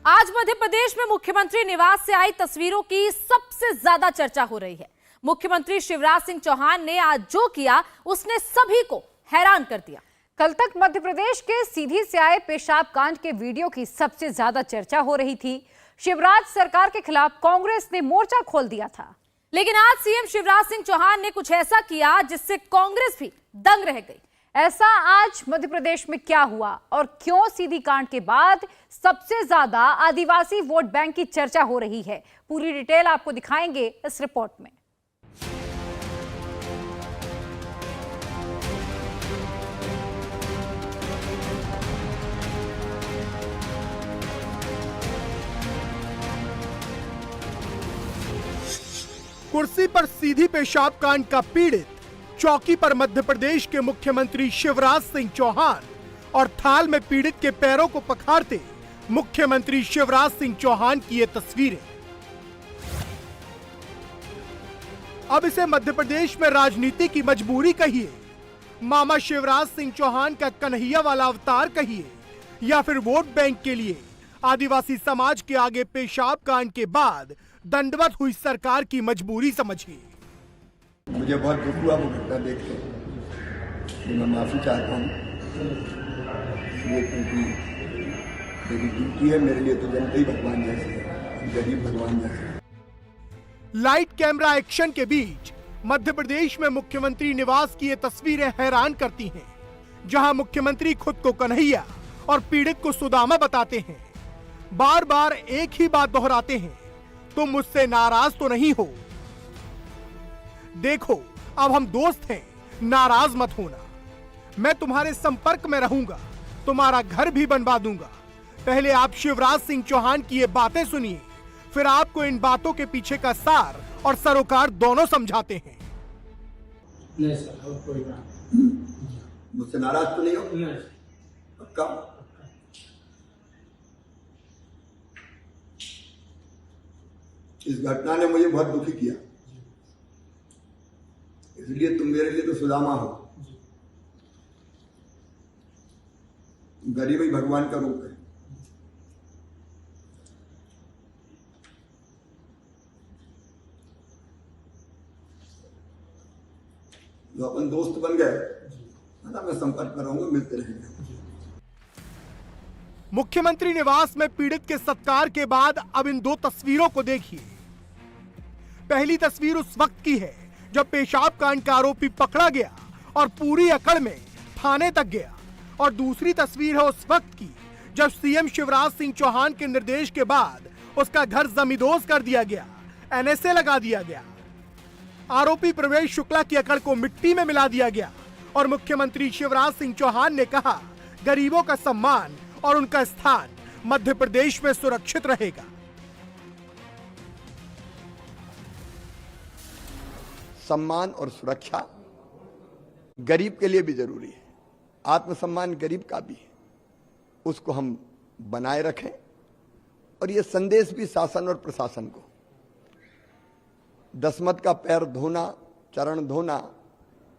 आज मध्य प्रदेश में मुख्यमंत्री निवास से आई तस्वीरों की सबसे ज्यादा चर्चा हो रही है। मुख्यमंत्री शिवराज सिंह चौहान ने आज जो किया उसने सभी को हैरान कर दिया। कल तक मध्य प्रदेश के सीधी से आए पेशाब कांड के वीडियो की सबसे ज्यादा चर्चा हो रही थी। शिवराज सरकार के खिलाफ कांग्रेस ने मोर्चा खोल दिया था, लेकिन आज सीएम शिवराज सिंह चौहान ने कुछ ऐसा किया जिससे कांग्रेस भी दंग रह गई। ऐसा आज मध्य प्रदेश में क्या हुआ और क्यों सीधी कांड के बाद सबसे ज्यादा आदिवासी वोट बैंक की चर्चा हो रही है, पूरी डिटेल आपको दिखाएंगे इस रिपोर्ट में। कुर्सी पर सीधी पेशाब कांड का पीड़ित, चौकी पर मध्य प्रदेश के मुख्यमंत्री शिवराज सिंह चौहान और थाल में पीड़ित के पैरों को पखारते मुख्यमंत्री शिवराज सिंह चौहान की ये तस्वीरें। अब इसे मध्य प्रदेश में राजनीति की मजबूरी कहिए, मामा शिवराज सिंह चौहान का कन्हैया वाला अवतार कहिए, या फिर वोट बैंक के लिए आदिवासी समाज के आगे पेशाब कांड के बाद दंडवत हुई सरकार की मजबूरी समझिए। मुझे बहुत दुख हुआ वो घटना देख के, मैं माफी चाहता हूँ ये, क्योंकि मेरी ड्यूटी है। मेरे लिए तो जनता ही भगवान जैसे है, गरीब भगवान जैसे। लाइट कैमरा एक्शन के बीच मध्य प्रदेश में मुख्यमंत्री निवास की ये तस्वीरें हैरान करती हैं, जहां मुख्यमंत्री खुद को कन्हैया और पीड़ित को सुदामा बताते हैं। बार बार एक ही बात दोहराते हैं, तुम मुझसे नाराज तो नहीं हो? देखो, अब हम दोस्त हैं, नाराज मत होना। मैं तुम्हारे संपर्क में रहूंगा, तुम्हारा घर भी बनवा दूंगा। पहले आप शिवराज सिंह चौहान की ये बातें सुनिए, फिर आपको इन बातों के पीछे का सार और सरोकार दोनों समझाते हैं। नहीं सर, कोई मुझसे नाराज तो नहीं हो? पक्का? इस घटना ने मुझे बहुत दुखी किया, इसलिए तुम मेरे लिए तो सुदामा हो। गरीब ही भगवान का रूप है। जो अपन दोस्त बन गए, मैं संपर्क में रहूंगा, मिलते रहेंगे। मुख्यमंत्री निवास में पीड़ित के सत्कार के बाद अब इन दो तस्वीरों को देखिए। पहली तस्वीर उस वक्त की है जब पेशाब कांड का आरोपी पकड़ा गया और पूरी अकड़ में थाने तक गया, और दूसरी तस्वीर है उस वक्त की जब सीएम शिवराज सिंह चौहान के निर्देश के बाद उसका घर जमींदोज कर दिया गया, एनएसए लगा दिया गया, आरोपी प्रवेश शुक्ला की अकड़ को मिट्टी में मिला दिया गया और मुख्यमंत्री शिवराज सिंह चौहान ने कहा, गरीबों का सम्मान और उनका स्थान मध्य प्रदेश में सुरक्षित रहेगा। सम्मान और सुरक्षा गरीब के लिए भी जरूरी है। आत्मसम्मान गरीब का भी है, उसको हम बनाए रखें। और ये संदेश भी शासन और प्रशासन को, दसमत का पैर धोना, चरण धोना,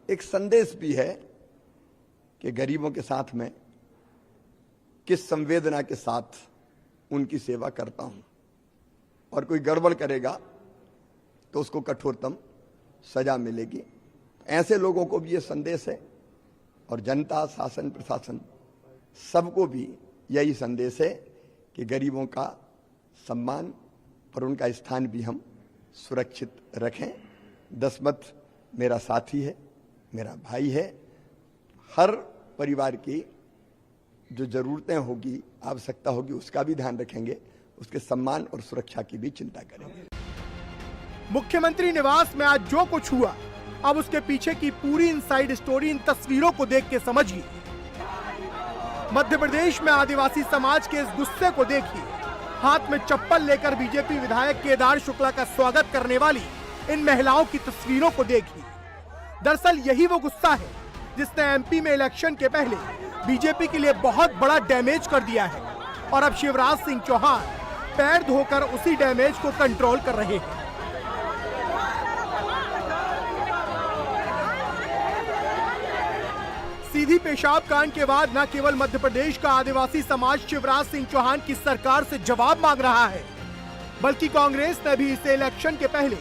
एक संदेश भी है कि गरीबों के साथ में किस संवेदना के साथ उनकी सेवा करता हूं, और कोई गड़बड़ करेगा तो उसको कठोरतम सजा मिलेगी। ऐसे लोगों को भी ये संदेश है, और जनता, शासन, प्रशासन सबको भी यही संदेश है कि गरीबों का सम्मान और उनका स्थान भी हम सुरक्षित रखें। दसमत मेरा साथी है, मेरा भाई है। हर परिवार की जो जरूरतें होगी, आवश्यकता होगी, उसका भी ध्यान रखेंगे, उसके सम्मान और सुरक्षा की भी चिंता करेंगे। मुख्यमंत्री निवास में आज जो कुछ हुआ, अब उसके पीछे की पूरी इनसाइड स्टोरी इन तस्वीरों को देख के समझिए। मध्य प्रदेश में आदिवासी समाज के इस गुस्से को देखिए। हाथ में चप्पल लेकर बीजेपी विधायक केदार शुक्ला का स्वागत करने वाली इन महिलाओं की तस्वीरों को देखिए। दरअसल यही वो गुस्सा है जिसने एमपी में इलेक्शन के पहले बीजेपी के लिए बहुत बड़ा डैमेज कर दिया है, और अब शिवराज सिंह चौहान पैर धोकर उसी डैमेज को कंट्रोल कर रहे हैं। सीधी पेशाब कांड के बाद न केवल मध्य प्रदेश का आदिवासी समाज शिवराज सिंह चौहान की सरकार से जवाब मांग रहा है, बल्कि कांग्रेस ने भी इसे इलेक्शन के पहले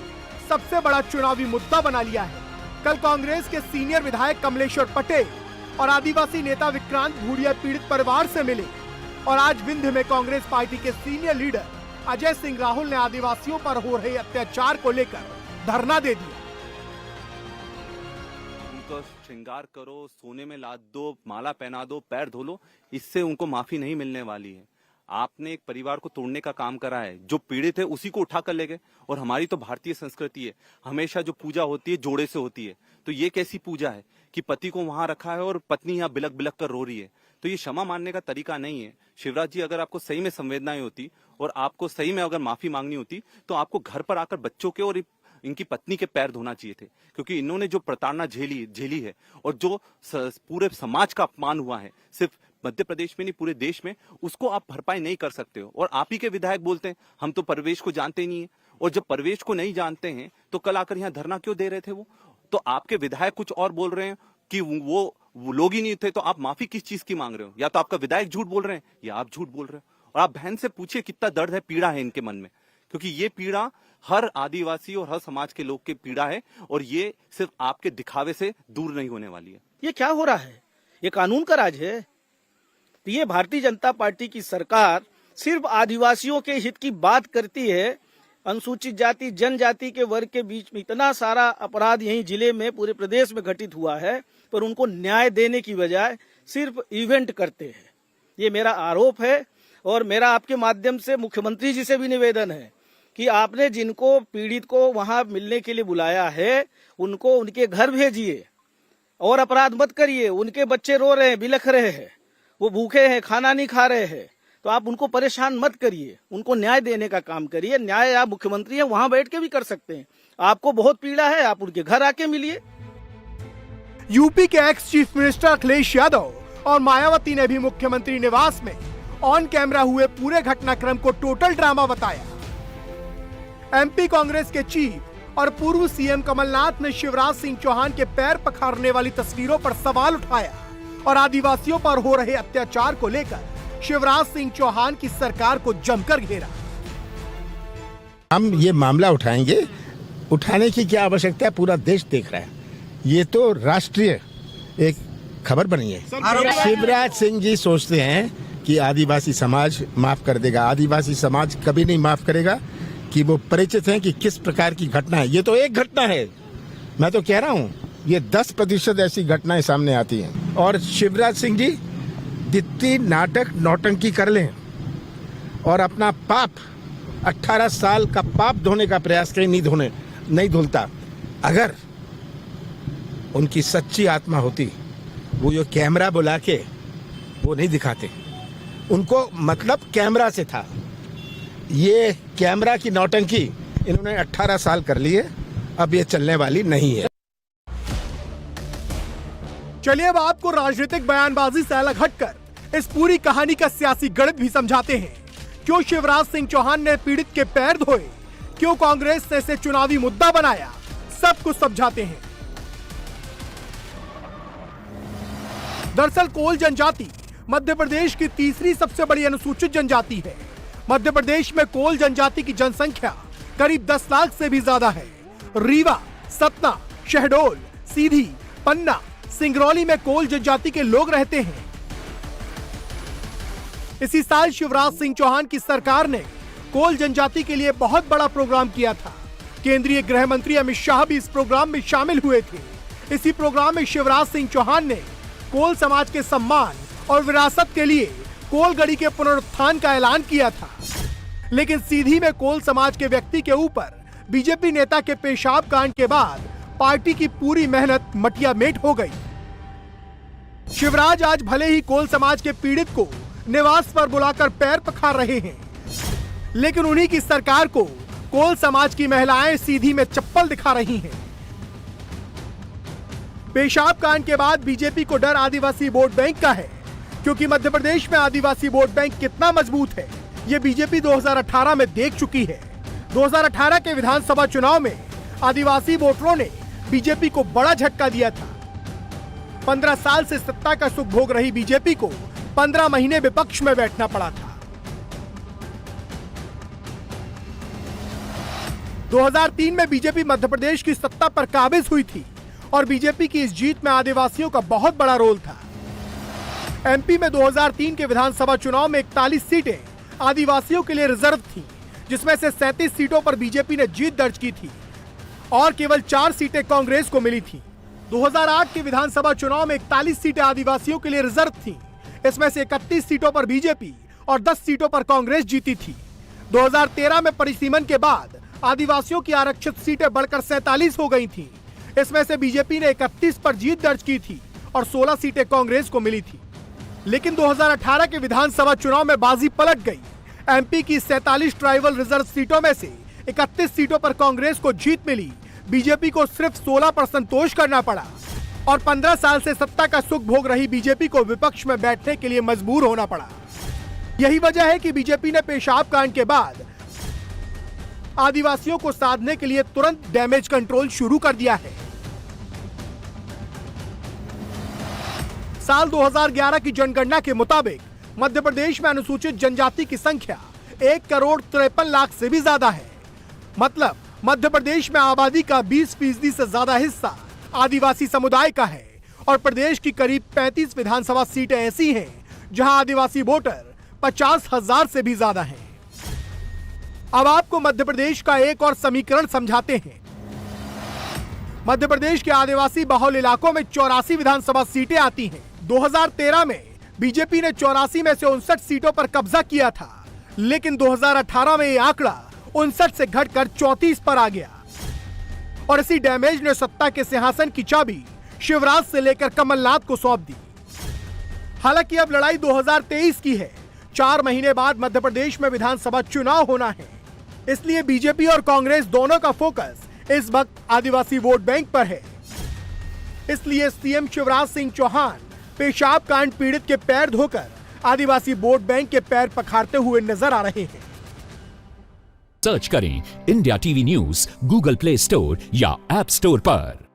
सबसे बड़ा चुनावी मुद्दा बना लिया है। कल कांग्रेस के सीनियर विधायक कमलेश्वर पटेल और आदिवासी नेता विक्रांत भूरिया पीड़ित परिवार से मिले और आज विंध्य में कांग्रेस पार्टी के सीनियर लीडर अजय सिंह राहुल ने आदिवासियों पर हो रहे अत्याचार को लेकर धरना दे दिया। उनको श्रृंगार करो, सोने में लाद दो, माला पहना दो, पैर धो लो, इससे उनको माफी नहीं मिलने वाली है। आपने एक परिवार को तोड़ने का काम करा है, जो पीड़ित है उसी को उठा कर ले गए। और हमारी तो भारतीय संस्कृति है, हमेशा जो पूजा होती है जोड़े से होती है। तो ये कैसी पूजा है कि पति को वहां रखा है और पत्नी यहाँ बिलक बिलक कर रो रही है? तो ये क्षमा मानने का तरीका नहीं है। शिवराज जी, अगर आपको सही में संवेदनाएं होती और आपको सही में अगर माफी मांगनी होती तो आपको घर पर आकर बच्चों के और इनकी पत्नी के पैर धोना चाहिए थे, क्योंकि इन्होंने जो प्रताड़ना झेली है और जो पूरे समाज का अपमान हुआ है, सिर्फ मध्य प्रदेश में नहीं पूरे देश में, उसको आप भरपाई नहीं कर सकते हो। और आप ही के विधायक बोलते हैं हम तो परवेश को जानते ही नहीं है। और जब परवेश को नहीं जानते हैं तो कल आकर यहाँ धरना क्यों दे रहे थे वो? तो आपके विधायक कुछ और बोल रहे हैं कि वो लोग ही नहीं थे, तो आप माफी किस चीज की मांग रहे हो? या तो आपका विधायक झूठ बोल रहे हैं या आप झूठ बोल रहे हो। और आप बहन से पूछिए कितना दर्द है, पीड़ा है इनके मन में, क्योंकि ये पीड़ा हर आदिवासी और हर समाज के लोग की पीड़ा है और ये सिर्फ आपके दिखावे से दूर नहीं होने वाली है। ये क्या हो रहा है? ये कानून का राज है। तो ये भारतीय जनता पार्टी की सरकार सिर्फ आदिवासियों के हित की बात करती है। अनुसूचित जाति जनजाति के वर्ग के बीच में इतना सारा अपराध यहीं जिले में पूरे प्रदेश में घटित हुआ है, पर उनको न्याय देने की बजाय सिर्फ इवेंट करते हैं। ये मेरा आरोप है और मेरा आपके माध्यम से मुख्यमंत्री जी से भी निवेदन है कि आपने जिनको पीड़ित को वहां मिलने के लिए बुलाया है उनको उनके घर भेजिए और अपराध मत करिए। उनके बच्चे रो रहे हैं, बिलख रहे हैं, वो भूखे हैं, खाना नहीं खा रहे हैं, तो आप उनको परेशान मत करिए, उनको न्याय देने का काम करिए। न्याय आप मुख्यमंत्री हैं, वहां बैठ के भी कर सकते हैं। आपको बहुत पीड़ा है, आप उनके घर आके मिलिए। यूपी के ex chief minister Akhilesh Yadav और मायावती ने भी मुख्यमंत्री निवास में ऑन कैमरा हुए पूरे घटनाक्रम को टोटल ड्रामा बताया। एमपी कांग्रेस के चीफ और पूर्व सीएम कमलनाथ ने शिवराज सिंह चौहान के पैर पखारने वाली तस्वीरों पर सवाल उठाया और आदिवासियों पर हो रहे अत्याचार को लेकर शिवराज सिंह चौहान की सरकार को जमकर घेरा। हम ये मामला उठाएंगे, उठाने की क्या आवश्यकता है, पूरा देश देख रहा है। ये तो राष्ट्रीय एक खबर बनी है। शिवराज सिंह जी सोचते हैं कि आदिवासी समाज माफ कर देगा। आदिवासी समाज कभी नहीं माफ करेगा, कि वो परिचित हैं कि किस प्रकार की घटना है। ये तो एक घटना है, मैं तो कह रहा हूँ ये 10% ऐसी घटनाएं सामने आती हैं। और शिवराज सिंह जी जितनी नाटक नौटंकी कर लें और अपना पाप 18 साल का पाप धोने का प्रयास करें, नहीं धुलता। अगर उनकी सच्ची आत्मा होती, वो जो कैमरा बुला के वो नहीं दिखाते। उनको मतलब कैमरा से था। ये कैमरा की नौटंकी इन्होंने 18 साल कर ली है, अब ये चलने वाली नहीं है। चलिए अब आपको राजनीतिक बयानबाजी से अलग हटकर इस पूरी कहानी का सियासी गणित भी समझाते हैं। क्यों शिवराज सिंह चौहान ने पीड़ित के पैर धोए, क्यों कांग्रेस ने इसे चुनावी मुद्दा बनाया, सब कुछ समझाते हैं। दरअसल कोल जनजाति मध्य प्रदेश की तीसरी सबसे बड़ी अनुसूचित जनजाति है। मध्य प्रदेश में कोल जनजाति की जनसंख्या करीब 10 लाख से भी ज्यादा है। रीवा, सतना, शहडोल, सीधी, पन्ना, सिंगरौली में कोल जनजाति के लोग रहते हैं। इसी साल शिवराज सिंह चौहान की सरकार ने कोल जनजाति के लिए बहुत बड़ा प्रोग्राम किया था। केंद्रीय गृह मंत्री अमित शाह भी इस प्रोग्राम में शामिल हुए थे। इसी प्रोग्राम में शिवराज सिंह चौहान ने कोल समाज के सम्मान और विरासत के लिए कोलगढ़ी के पुनरुत्थान का ऐलान किया था। लेकिन सीधी में कोल समाज के व्यक्ति के ऊपर बीजेपी नेता के पेशाब कांड के बाद पार्टी की पूरी मेहनत मटिया मेट हो गई। शिवराज आज भले ही कोल समाज के पीड़ित को निवास पर बुलाकर पैर पखार रहे हैं, लेकिन उन्हीं की सरकार को कोल समाज की महिलाएं सीधी में चप्पल दिखा रही हैं। पेशाब कांड के बाद बीजेपी को डर आदिवासी वोट बैंक का है, क्योंकि मध्य प्रदेश में आदिवासी वोट बैंक कितना मजबूत है ये बीजेपी 2018 में देख चुकी है। 2018 के विधानसभा चुनाव में आदिवासी वोटरों ने बीजेपी को बड़ा झटका दिया था। 15 साल से सत्ता का सुख भोग रही बीजेपी को 15 महीने विपक्ष में बैठना पड़ा था। 2003 में बीजेपी मध्य प्रदेश की सत्ता पर काबिज हुई थी और बीजेपी की इस जीत में आदिवासियों का बहुत बड़ा रोल था। एमपी में 2003 के विधानसभा चुनाव में 41 सीटें आदिवासियों के लिए रिजर्व थीं, जिसमें से 37 सीटों पर बीजेपी ने जीत दर्ज की थी और केवल 4 सीटें कांग्रेस को मिली थीं। 2008 के विधानसभा चुनाव में 41 सीटें आदिवासियों के लिए रिजर्व थीं। इसमें से 31 सीटों पर बीजेपी और 10 सीटों पर कांग्रेस जीती थी। 2013 में परिसीमन के बाद आदिवासियों की आरक्षित सीटें बढ़कर 47 हो गई थीं। इसमें से बीजेपी ने 31 पर जीत दर्ज की थी और 16 सीटें कांग्रेस को मिली थी। लेकिन 2018 के विधानसभा चुनाव में बाजी पलट गई। एमपी की 47 ट्राइबल रिजर्व सीटों में से 31 सीटों पर कांग्रेस को जीत मिली। बीजेपी को सिर्फ 16 पर संतोष करना पड़ा और 15 साल से सत्ता का सुख भोग रही बीजेपी को विपक्ष में बैठने के लिए मजबूर होना पड़ा। यही वजह है कि बीजेपी ने पेशाब कांड के बाद आदिवासियों को साधने के लिए तुरंत डैमेज कंट्रोल शुरू कर दिया है। साल 2011 की जनगणना के मुताबिक मध्य प्रदेश में अनुसूचित जनजाति की संख्या 1,53,00,000 से भी ज्यादा है। मतलब मध्य प्रदेश में आबादी का 20% से ज्यादा हिस्सा आदिवासी समुदाय का है और प्रदेश की करीब 35 विधानसभा सीटें ऐसी हैं जहां आदिवासी वोटर 50,000 से भी ज्यादा हैं। अब आपको मध्य प्रदेश का एक और समीकरण समझाते हैं। मध्य प्रदेश के आदिवासी बहुल इलाकों में 84 विधानसभा सीटें आती हैं। 2013 में बीजेपी ने 84 में से 59 सीटों पर कब्जा किया था, लेकिन 2018 में यह आंकड़ा 59 से घटकर 34 पर आ गया और इसी डैमेज ने सत्ता के सिंहासन की चाबी शिवराज से लेकर कमलनाथ को सौंप दी। हालांकि अब लड़ाई 2023 की है। 4 महीने बाद मध्य प्रदेश में विधानसभा चुनाव होना है, इसलिए बीजेपी और कांग्रेस दोनों का फोकस इस वक्त आदिवासी वोट बैंक पर है। इसलिए सीएम शिवराज सिंह चौहान पेशाब कांड पीड़ित के पैर धोकर आदिवासी वोट बैंक के पैर पखारते हुए नजर आ रहे हैं। सर्च करें India TV news Google play store या ऐप स्टोर पर।